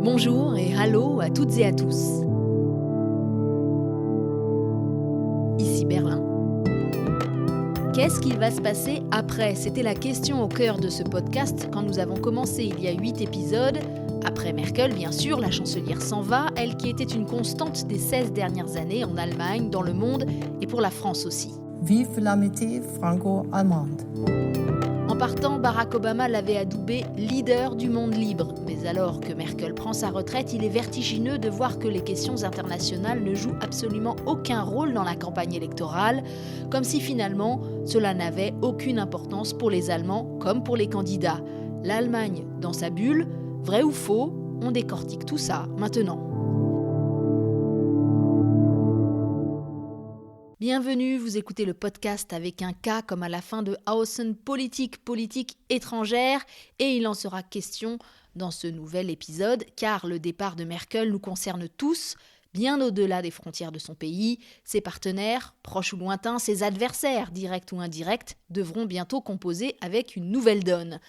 Bonjour et hallo à toutes et à tous. Ici Berlin. Qu'est-ce qu'il va se passer après ? C'était la question au cœur de ce podcast quand nous avons commencé il y a 8 épisodes. Après Merkel, bien sûr, la chancelière s'en va, elle qui était une constante des 16 dernières années en Allemagne, dans le monde et pour la France aussi. Vive l'amitié franco-allemande. En partant, Barack Obama l'avait adoubé leader du monde libre. Mais alors que Merkel prend sa retraite, il est vertigineux de voir que les questions internationales ne jouent absolument aucun rôle dans la campagne électorale, comme si finalement cela n'avait aucune importance pour les Allemands comme pour les candidats. L'Allemagne dans sa bulle, vrai ou faux, on décortique tout ça maintenant. Bienvenue, vous écoutez le podcast avec un K comme à la fin de Außenpolitik, politique étrangère, et il en sera question dans ce nouvel épisode, car le départ de Merkel nous concerne tous, bien au-delà des frontières de son pays. Ses partenaires, proches ou lointains, ses adversaires, directs ou indirects, devront bientôt composer avec une nouvelle donne.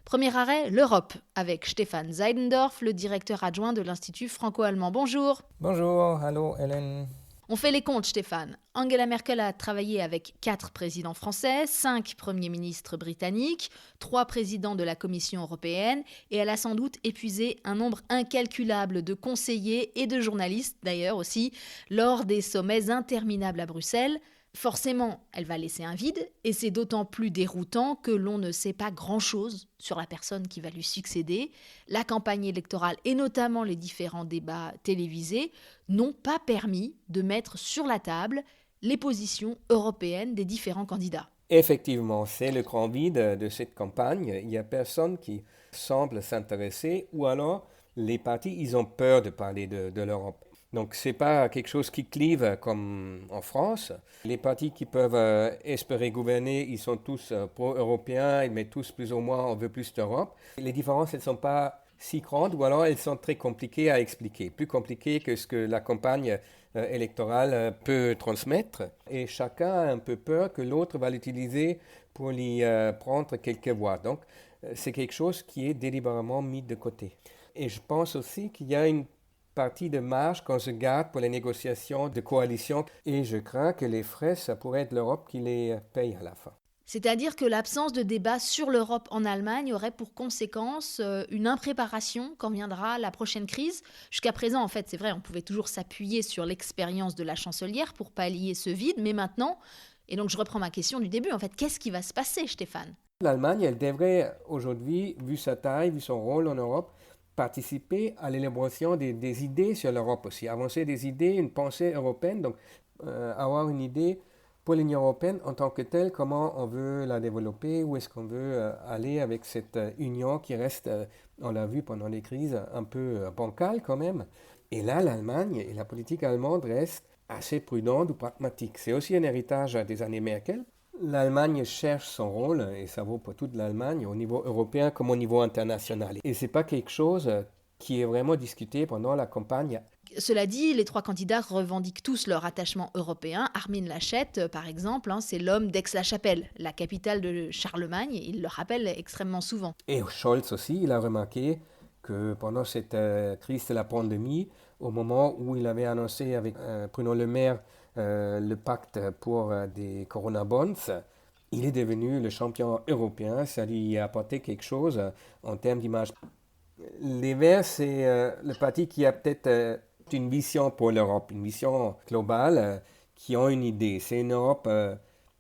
Premier arrêt, l'Europe, avec Stefan Seidendorf, le directeur adjoint de l'Institut franco-allemand. Bonjour. Bonjour, allô Hélène. On fait les comptes, Stéphane. Angela Merkel a travaillé avec 4 présidents français, 5 premiers ministres britanniques, 3 présidents de la Commission européenne et elle a sans doute épuisé un nombre incalculable de conseillers et de journalistes, d'ailleurs aussi, lors des sommets interminables à Bruxelles. Forcément, elle va laisser un vide et c'est d'autant plus déroutant que l'on ne sait pas grand-chose sur la personne qui va lui succéder. La campagne électorale et notamment les différents débats télévisés n'ont pas permis de mettre sur la table les positions européennes des différents candidats. Effectivement, c'est le grand vide de cette campagne. Il n'y a personne qui semble s'intéresser ou alors les partis, ils ont peur de parler de l'Europe. Donc, ce n'est pas quelque chose qui clive comme en France. Les partis qui peuvent espérer gouverner, ils sont tous pro-européens, mais tous plus ou moins, on veut plus d'Europe. Les différences, elles ne sont pas si grandes ou alors elles sont très compliquées à expliquer. Plus compliquées que ce que la campagne électorale peut transmettre. Et chacun a un peu peur que l'autre va l'utiliser pour lui prendre quelques voix. Donc, c'est quelque chose qui est délibérément mis de côté. Et je pense aussi qu'il y a une partie de marge qu'on se garde pour les négociations de coalition. Et je crains que les frais, ça pourrait être l'Europe qui les paye à la fin. C'est-à-dire que l'absence de débat sur l'Europe en Allemagne aurait pour conséquence une impréparation quand viendra la prochaine crise. Jusqu'à présent, en fait, c'est vrai, on pouvait toujours s'appuyer sur l'expérience de la chancelière pour pallier ce vide, mais maintenant, et donc je reprends ma question du début, en fait, qu'est-ce qui va se passer, Stéphane ? L'Allemagne, elle devrait aujourd'hui, vu sa taille, vu son rôle en Europe, participer à l'élaboration des idées sur l'Europe aussi, avancer des idées, une pensée européenne, donc avoir une idée pour l'Union européenne en tant que telle, comment on veut la développer, où est-ce qu'on veut aller avec cette union qui reste, on l'a vu pendant les crises, un peu bancale quand même. Et là, l'Allemagne et la politique allemande restent assez prudente ou pragmatiques. C'est aussi un héritage des années Merkel. L'Allemagne cherche son rôle, et ça vaut pour toute l'Allemagne, au niveau européen comme au niveau international. Et ce n'est pas quelque chose qui est vraiment discuté pendant la campagne. Cela dit, les 3 candidats revendiquent tous leur attachement européen. Armin Laschet, par exemple, c'est l'homme d'Aix-la-Chapelle, la capitale de Charlemagne. Il le rappelle extrêmement souvent. Et Scholz aussi, il a remarqué que pendant cette crise de la pandémie, au moment où il avait annoncé avec Bruno Le Maire le pacte pour des Corona Bonds, il est devenu le champion européen. Ça lui a apporté quelque chose en termes d'image. Les Verts, c'est le parti qui a peut-être une vision pour l'Europe, une vision globale, qui ont une idée. C'est une Europe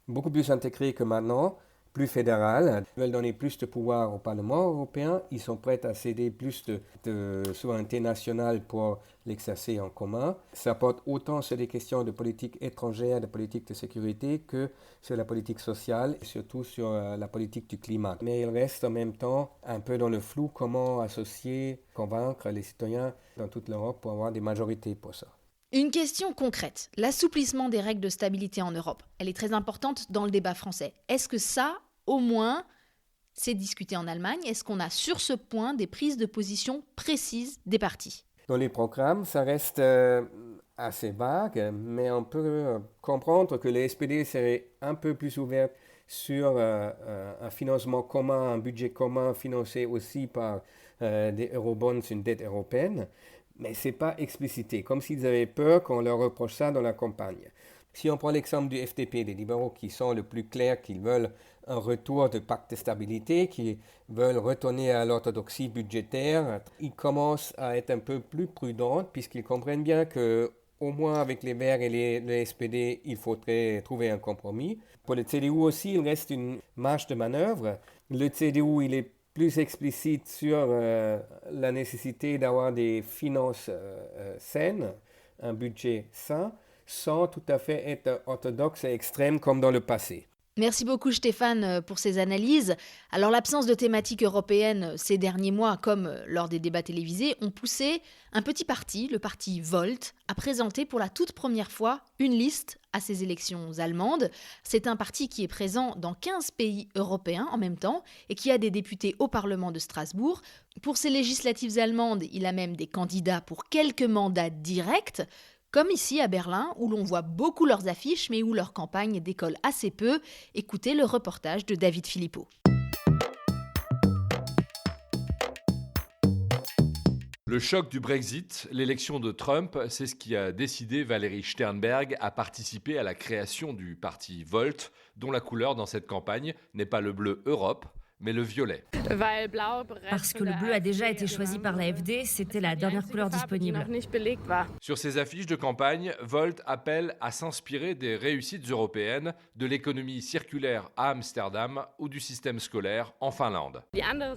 beaucoup plus intégrée que maintenant, plus fédérale. Ils veulent donner plus de pouvoir au Parlement européen. Ils sont prêts à céder plus de souveraineté nationale pour l'exercer en commun. Ça porte autant sur des questions de politique étrangère, de politique de sécurité, que sur la politique sociale et surtout sur la politique du climat. Mais il reste en même temps un peu dans le flou comment associer, convaincre les citoyens dans toute l'Europe pour avoir des majorités pour ça. Une question concrète. L'assouplissement des règles de stabilité en Europe, elle est très importante dans le débat français. Est-ce que ça, au moins, c'est discuté en Allemagne ? Est-ce qu'on a sur ce point des prises de position précises des partis ? Dans les programmes, ça reste assez vague, mais on peut comprendre que les SPD seraient un peu plus ouvertes sur un financement commun, un budget commun financé aussi par des eurobonds une dette européenne, mais ce n'est pas explicité, comme s'ils avaient peur qu'on leur reproche ça dans la campagne. Si on prend l'exemple du FDP, des libéraux qui sont le plus clairs, qu'ils veulent un retour de pacte de stabilité, qui veulent retourner à l'orthodoxie budgétaire, ils commencent à être un peu plus prudents puisqu'ils comprennent bien que au moins avec les Verts et le SPD, il faudrait trouver un compromis. Pour le CDU aussi, il reste une marge de manœuvre. Le CDU, il est plus explicite sur la nécessité d'avoir des finances saines, un budget sain, sans tout à fait être orthodoxe et extrême comme dans le passé. Merci beaucoup Stéphane pour ces analyses. Alors l'absence de thématique européenne ces derniers mois, comme lors des débats télévisés, ont poussé un petit parti, le parti Volt, à présenter pour la toute première fois une liste à ces élections allemandes. C'est un parti qui est présent dans 15 pays européens en même temps et qui a des députés au Parlement de Strasbourg. Pour ces législatives allemandes, il a même des candidats pour quelques mandats directs. Comme ici à Berlin, où l'on voit beaucoup leurs affiches, mais où leur campagne décolle assez peu. Écoutez le reportage de David Philippot. Le choc du Brexit, l'élection de Trump, c'est ce qui a décidé Valérie Sternberg à participer à la création du parti Volt, dont la couleur dans cette campagne n'est pas le bleu Europe, mais le violet. Parce que le bleu a déjà été choisi par l'AfD, c'était la dernière couleur disponible. Sur ces affiches de campagne, Volt appelle à s'inspirer des réussites européennes, de l'économie circulaire à Amsterdam ou du système scolaire en Finlande.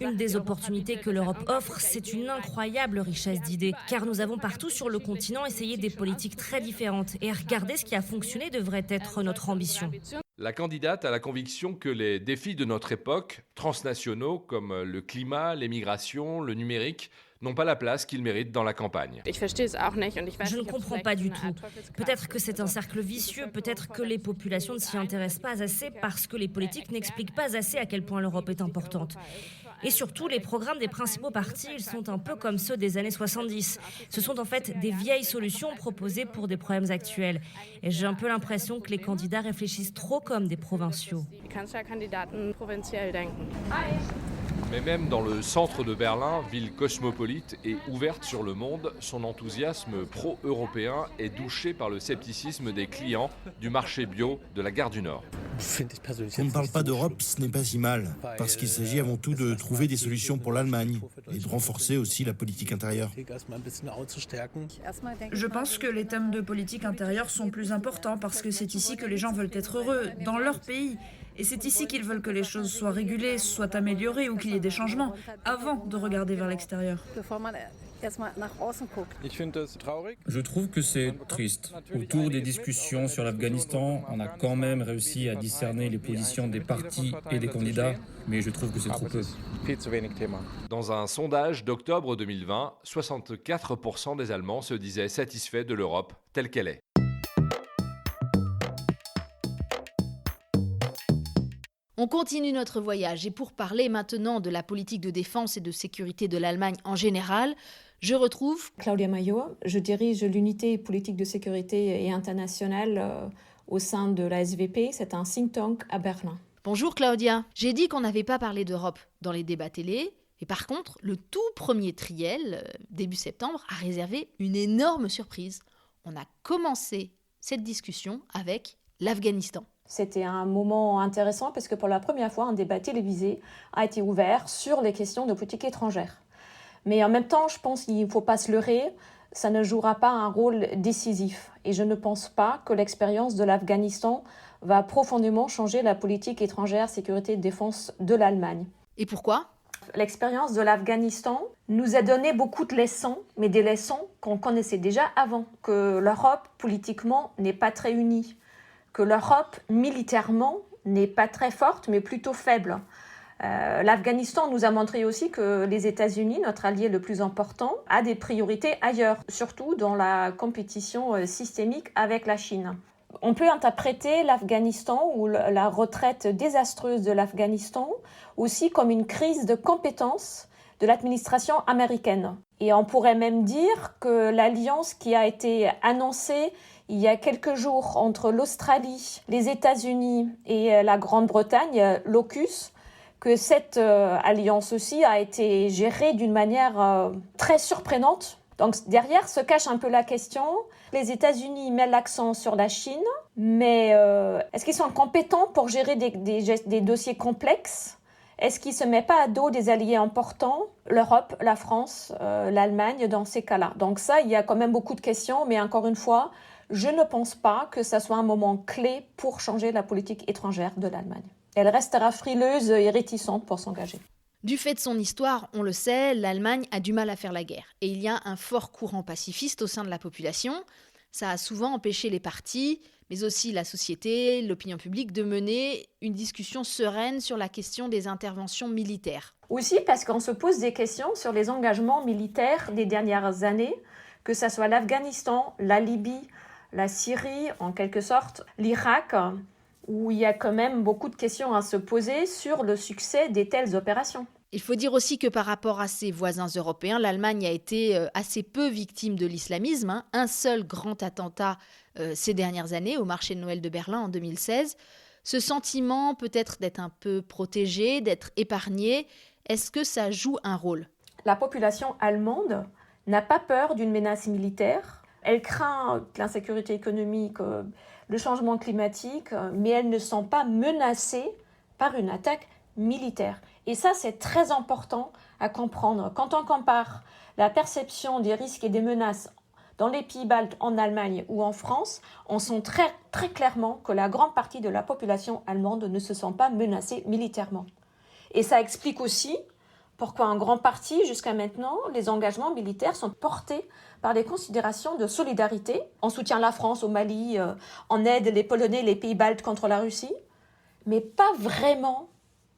Une des opportunités que l'Europe offre, c'est une incroyable richesse d'idées, car nous avons partout sur le continent essayé des politiques très différentes, et regarder ce qui a fonctionné devrait être notre ambition. La candidate a la conviction que les défis de notre époque, transnationaux comme le climat, les migrations, le numérique, n'ont pas la place qu'ils méritent dans la campagne. Je ne comprends pas du tout. Peut-être que c'est un cercle vicieux, peut-être que les populations ne s'y intéressent pas assez parce que les politiques n'expliquent pas assez à quel point l'Europe est importante. Et surtout, les programmes des principaux partis, ils sont un peu comme ceux des années 70. Ce sont en fait des vieilles solutions proposées pour des problèmes actuels. Et j'ai un peu l'impression que les candidats réfléchissent trop comme des provinciaux. Mais même dans le centre de Berlin, ville cosmopolite et ouverte sur le monde, son enthousiasme pro-européen est douché par le scepticisme des clients du marché bio de la gare du Nord. Qu'on ne parle pas d'Europe, ce n'est pas si mal, parce qu'il s'agit avant tout de trouver des solutions pour l'Allemagne et de renforcer aussi la politique intérieure. Je pense que les thèmes de politique intérieure sont plus importants parce que c'est ici que les gens veulent être heureux, dans leur pays. Et c'est ici qu'ils veulent que les choses soient régulées, soient améliorées ou qu'il y ait des changements, avant de regarder vers l'extérieur. Je trouve que c'est triste. Autour des discussions sur l'Afghanistan, on a quand même réussi à discerner les positions des partis et des candidats, mais je trouve que c'est trop peu. Dans un sondage d'octobre 2020, 64% des Allemands se disaient satisfaits de l'Europe telle qu'elle est. On continue notre voyage et pour parler maintenant de la politique de défense et de sécurité de l'Allemagne en général, je retrouve Claudia Major. Je dirige l'unité politique de sécurité et internationale au sein de la SVP. C'est un think tank à Berlin. Bonjour Claudia. J'ai dit qu'on n'avait pas parlé d'Europe dans les débats télé. Et par contre, le tout premier triel, début septembre, a réservé une énorme surprise. On a commencé cette discussion avec l'Afghanistan. C'était un moment intéressant parce que pour la première fois, un débat télévisé a été ouvert sur les questions de politique étrangère. Mais en même temps, je pense qu'il ne faut pas se leurrer, ça ne jouera pas un rôle décisif. Et je ne pense pas que l'expérience de l'Afghanistan va profondément changer la politique étrangère, sécurité et défense de l'Allemagne. Et pourquoi ? L'expérience de l'Afghanistan nous a donné beaucoup de leçons, mais des leçons qu'on connaissait déjà avant, que l'Europe, politiquement, n'est pas très unie, que l'Europe, militairement, n'est pas très forte, mais plutôt faible. L'Afghanistan nous a montré aussi que les États-Unis, notre allié le plus important, a des priorités ailleurs, surtout dans la compétition systémique avec la Chine. On peut interpréter l'Afghanistan ou la retraite désastreuse de l'Afghanistan aussi comme une crise de compétences de l'administration américaine. Et on pourrait même dire que l'alliance qui a été annoncée il y a quelques jours entre l'Australie, les États-Unis et la Grande-Bretagne, l'AUKUS, que cette alliance aussi a été gérée d'une manière très surprenante. Donc derrière se cache un peu la question. Les États-Unis mettent l'accent sur la Chine, mais est-ce qu'ils sont compétents pour gérer des dossiers complexes ? Est-ce qu'ils ne se mettent pas à dos des alliés importants, l'Europe, la France, l'Allemagne, dans ces cas-là ? Donc ça, il y a quand même beaucoup de questions, mais encore une fois, je ne pense pas que ça soit un moment clé pour changer la politique étrangère de l'Allemagne. Elle restera frileuse et réticente pour s'engager. Du fait de son histoire, on le sait, l'Allemagne a du mal à faire la guerre. Et il y a un fort courant pacifiste au sein de la population. Ça a souvent empêché les partis, mais aussi la société, l'opinion publique, de mener une discussion sereine sur la question des interventions militaires. Aussi parce qu'on se pose des questions sur les engagements militaires des dernières années, que ce soit l'Afghanistan, la Libye, la Syrie, en quelque sorte, l'Irak, où il y a quand même beaucoup de questions à se poser sur le succès des telles opérations. Il faut dire aussi que par rapport à ses voisins européens, l'Allemagne a été assez peu victime de l'islamisme. Un seul grand attentat ces dernières années au marché de Noël de Berlin en 2016. Ce sentiment peut-être d'être un peu protégé, d'être épargné, est-ce que ça joue un rôle ? La population allemande n'a pas peur d'une menace militaire. Elle craint l'insécurité économique, le changement climatique, mais elle ne sent pas menacée par une attaque militaire. Et ça, c'est très important à comprendre. Quand on compare la perception des risques et des menaces dans les pays baltes, en Allemagne ou en France, on sent très, très clairement que la grande partie de la population allemande ne se sent pas menacée militairement. Et ça explique aussi pourquoi en grande partie, jusqu'à maintenant, les engagements militaires sont portés par des considérations de solidarité. On soutient la France au Mali, on aide les Polonais, les pays baltes contre la Russie, mais pas vraiment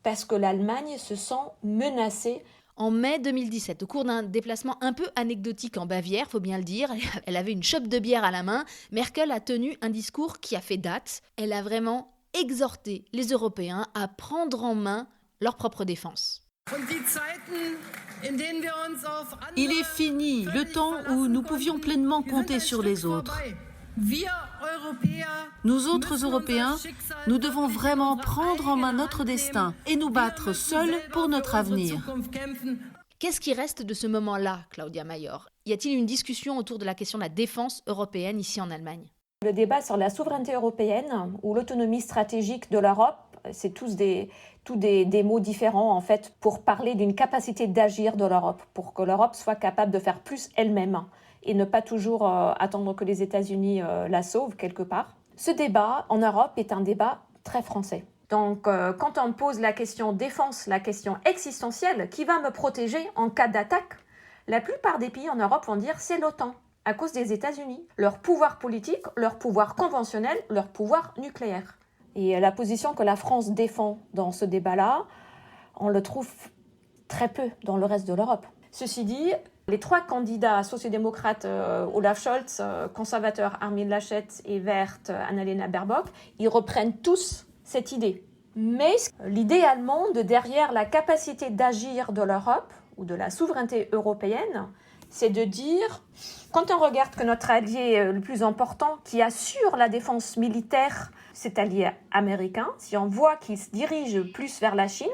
parce que l'Allemagne se sent menacée. En mai 2017, au cours d'un déplacement un peu anecdotique en Bavière, faut bien le dire, elle avait une chope de bière à la main, Merkel a tenu un discours qui a fait date. Elle a vraiment exhorté les Européens à prendre en main leur propre défense. Il est fini le temps où nous pouvions pleinement compter sur les autres. Nous autres Européens, nous devons vraiment prendre en main notre destin et nous battre seuls pour notre avenir. Qu'est-ce qui reste de ce moment-là, Claudia Mayor ? Y a-t-il une discussion autour de la question de la défense européenne ici en Allemagne ? Le débat sur la souveraineté européenne ou l'autonomie stratégique de l'Europe, c'est tous des mots différents en fait pour parler d'une capacité d'agir de l'Europe, pour que l'Europe soit capable de faire plus elle-même et ne pas toujours attendre que les États-Unis la sauvent quelque part. Ce débat en Europe est un débat très français. Donc quand on pose la question défense, la question existentielle, qui va me protéger en cas d'attaque, la plupart des pays en Europe vont dire c'est l'OTAN, à cause des États-Unis, leur pouvoir politique, leur pouvoir conventionnel, leur pouvoir nucléaire. Et la position que la France défend dans ce débat-là, on le trouve très peu dans le reste de l'Europe. Ceci dit, les trois candidats sociodémocrates, Olaf Scholz, conservateur Armin Laschet et verte Annalena Baerbock, ils reprennent tous cette idée. Mais l'idée allemande derrière la capacité d'agir de l'Europe ou de la souveraineté européenne, c'est de dire, quand on regarde que notre allié le plus important qui assure la défense militaire, c'est l'allié américain, si on voit qu'il se dirige plus vers la Chine,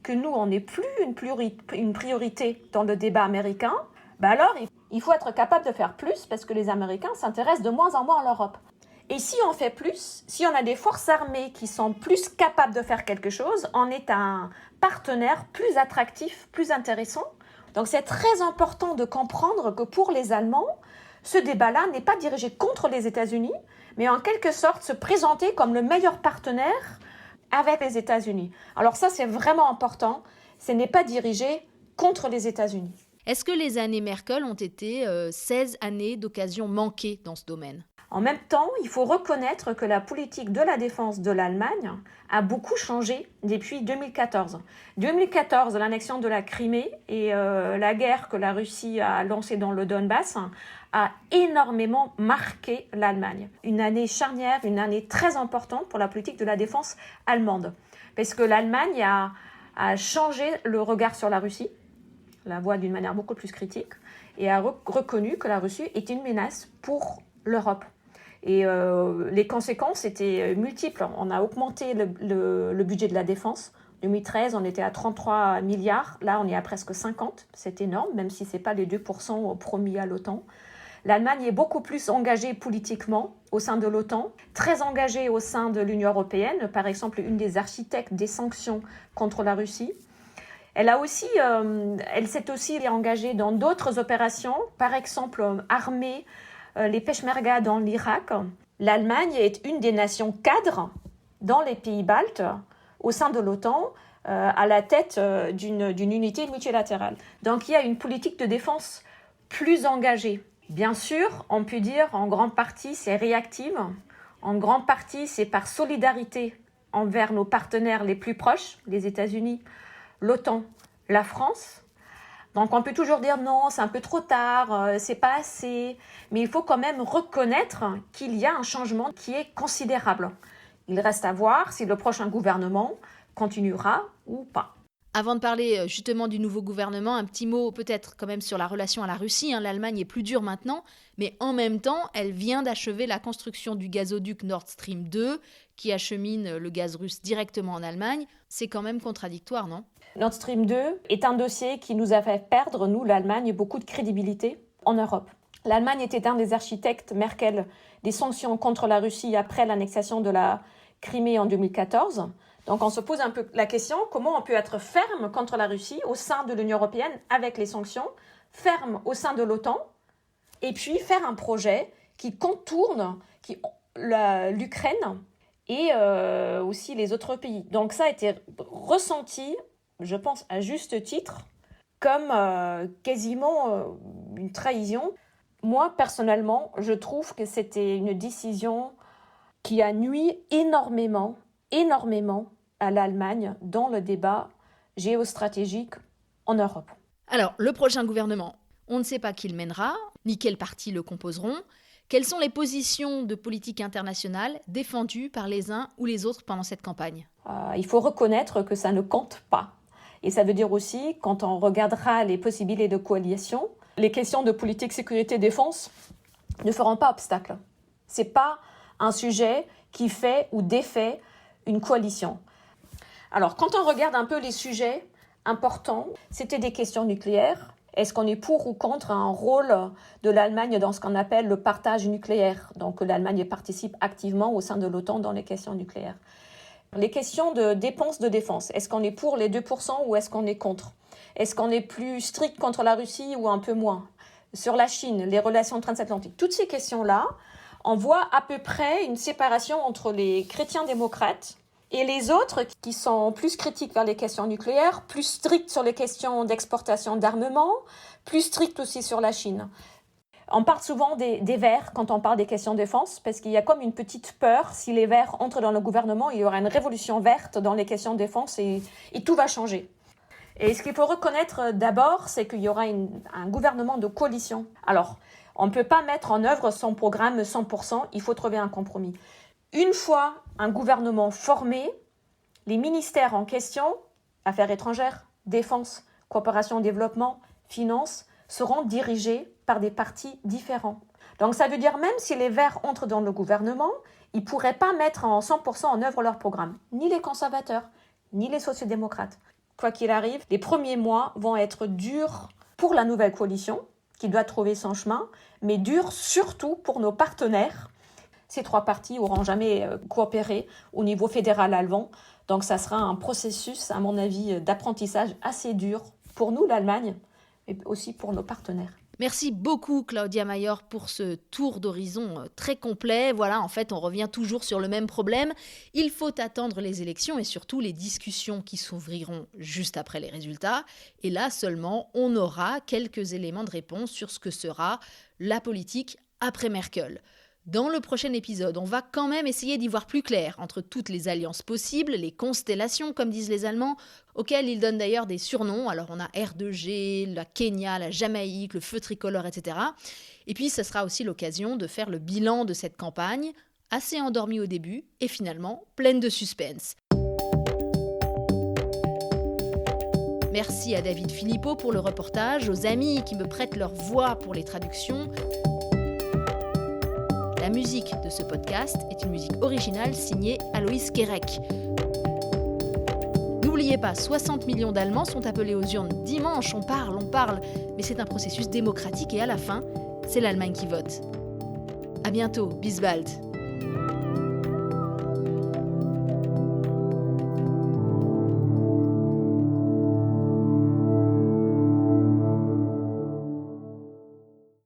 que nous, on n'est plus une priorité dans le débat américain, alors il faut être capable de faire plus parce que les Américains s'intéressent de moins en moins à l'Europe. Et si on fait plus, si on a des forces armées qui sont plus capables de faire quelque chose, on est un partenaire plus attractif, plus intéressant. Donc c'est très important de comprendre que pour les Allemands, ce débat-là n'est pas dirigé contre les États-Unis, mais en quelque sorte se présenter comme le meilleur partenaire avec les États-Unis. Alors ça, c'est vraiment important. Ce n'est pas dirigé contre les États-Unis. Est-ce que les années Merkel ont été 16 années d'occasions manquées dans ce domaine ? En même temps, il faut reconnaître que la politique de la défense de l'Allemagne a beaucoup changé depuis 2014. 2014, l'annexion de la Crimée et la guerre que la Russie a lancée dans le Donbass a énormément marqué l'Allemagne. Une année charnière, une année très importante pour la politique de la défense allemande. Parce que l'Allemagne a changé le regard sur la Russie, la voit d'une manière beaucoup plus critique, et a reconnu que la Russie est une menace pour l'Europe. Et les conséquences étaient multiples. On a augmenté le budget de la défense 2013, on était à 33 milliards. Là, on est à presque 50. C'est énorme, même si ce n'est pas les 2% promis à l'OTAN. L'Allemagne est beaucoup plus engagée politiquement au sein de l'OTAN, très engagée au sein de l'Union européenne, par exemple une des architectes des sanctions contre la Russie. Elle s'est aussi engagée dans d'autres opérations, par exemple armer les Peshmerga dans l'Irak. L'Allemagne est une des nations cadres dans les pays baltes, au sein de l'OTAN, à la tête d'une unité multilatérale. Donc il y a une politique de défense plus engagée. Bien sûr, on peut dire en grande partie c'est réactif, en grande partie c'est par solidarité envers nos partenaires les plus proches, les États-Unis, l'OTAN, la France. Donc on peut toujours dire non, c'est un peu trop tard, c'est pas assez, mais il faut quand même reconnaître qu'il y a un changement qui est considérable. Il reste à voir si le prochain gouvernement continuera ou pas. Avant de parler justement du nouveau gouvernement, un petit mot peut-être quand même sur la relation à la Russie. L'Allemagne est plus dure maintenant, mais en même temps, elle vient d'achever la construction du gazoduc Nord Stream 2 qui achemine le gaz russe directement en Allemagne. C'est quand même contradictoire, non ? Nord Stream 2 est un dossier qui nous a fait perdre, nous, l'Allemagne, beaucoup de crédibilité en Europe. L'Allemagne était un des architectes, Merkel, des sanctions contre la Russie après l'annexion de la Crimée en 2014. Donc on se pose un peu la question, comment on peut être ferme contre la Russie au sein de l'Union européenne avec les sanctions, ferme au sein de l'OTAN, et puis faire un projet qui contourne l'Ukraine et aussi les autres pays. Donc ça a été ressenti, je pense à juste titre, comme quasiment une trahison. Moi, personnellement, je trouve que c'était une décision qui a nui énormément à l'Allemagne dans le débat géostratégique en Europe. Alors, le prochain gouvernement, on ne sait pas qui le mènera, ni quels partis le composeront. Quelles sont les positions de politique internationale défendues par les uns ou les autres pendant cette campagne ? Il faut reconnaître que ça ne compte pas. Et ça veut dire aussi, quand on regardera les possibilités de coalition, les questions de politique, sécurité, défense ne feront pas obstacle. Ce n'est pas un sujet qui fait ou défait une coalition. Alors, quand on regarde un peu les sujets importants, c'était des questions nucléaires. Est-ce qu'on est pour ou contre un rôle de l'Allemagne dans ce qu'on appelle le partage nucléaire ? Donc, l'Allemagne participe activement au sein de l'OTAN dans les questions nucléaires. Les questions de dépenses de défense. Est-ce qu'on est pour les 2% ou est-ce qu'on est contre ? Est-ce qu'on est plus strict contre la Russie ou un peu moins ? Sur la Chine, les relations transatlantiques. Toutes ces questions-là, on voit à peu près une séparation entre les chrétiens démocrates et les autres qui sont plus critiques vers les questions nucléaires, plus stricts sur les questions d'exportation d'armement, plus stricts aussi sur la Chine. On parle souvent des Verts quand on parle des questions de défense, parce qu'il y a comme une petite peur, si les Verts entrent dans le gouvernement, il y aura une révolution verte dans les questions de défense et tout va changer. Et ce qu'il faut reconnaître d'abord, c'est qu'il y aura un gouvernement de coalition. Alors, on ne peut pas mettre en œuvre son programme 100%, il faut trouver un compromis. Une fois un gouvernement formé, les ministères en question, affaires étrangères, défense, coopération, développement, finances, seront dirigés par des partis différents. Donc ça veut dire même si les Verts entrent dans le gouvernement, ils ne pourraient pas mettre en 100% en œuvre leur programme. Ni les conservateurs, ni les sociodémocrates. Quoi qu'il arrive, les premiers mois vont être durs pour la nouvelle coalition, qui doit trouver son chemin, mais durs surtout pour nos partenaires. Ces trois partis n'auront jamais coopéré au niveau fédéral allemand. Donc ça sera un processus, à mon avis, d'apprentissage assez dur pour nous, l'Allemagne, mais aussi pour nos partenaires. Merci beaucoup Claudia Mayor pour ce tour d'horizon très complet. Voilà, en fait, on revient toujours sur le même problème. Il faut attendre les élections et surtout les discussions qui s'ouvriront juste après les résultats. Et là seulement, on aura quelques éléments de réponse sur ce que sera la politique après Merkel. Dans le prochain épisode, on va quand même essayer d'y voir plus clair entre toutes les alliances possibles, les constellations, comme disent les Allemands, auxquelles ils donnent d'ailleurs des surnoms. Alors on a R2G, la Kenya, la Jamaïque, le feu tricolore, etc. Et puis ce sera aussi l'occasion de faire le bilan de cette campagne, assez endormie au début et finalement pleine de suspense. Merci à David Philippot pour le reportage, aux amis qui me prêtent leur voix pour les traductions. La musique de ce podcast est une musique originale signée Aloïs Kerek. N'oubliez pas, 60 millions d'Allemands sont appelés aux urnes dimanche. On parle, mais c'est un processus démocratique et à la fin, c'est l'Allemagne qui vote. À bientôt, bis bald.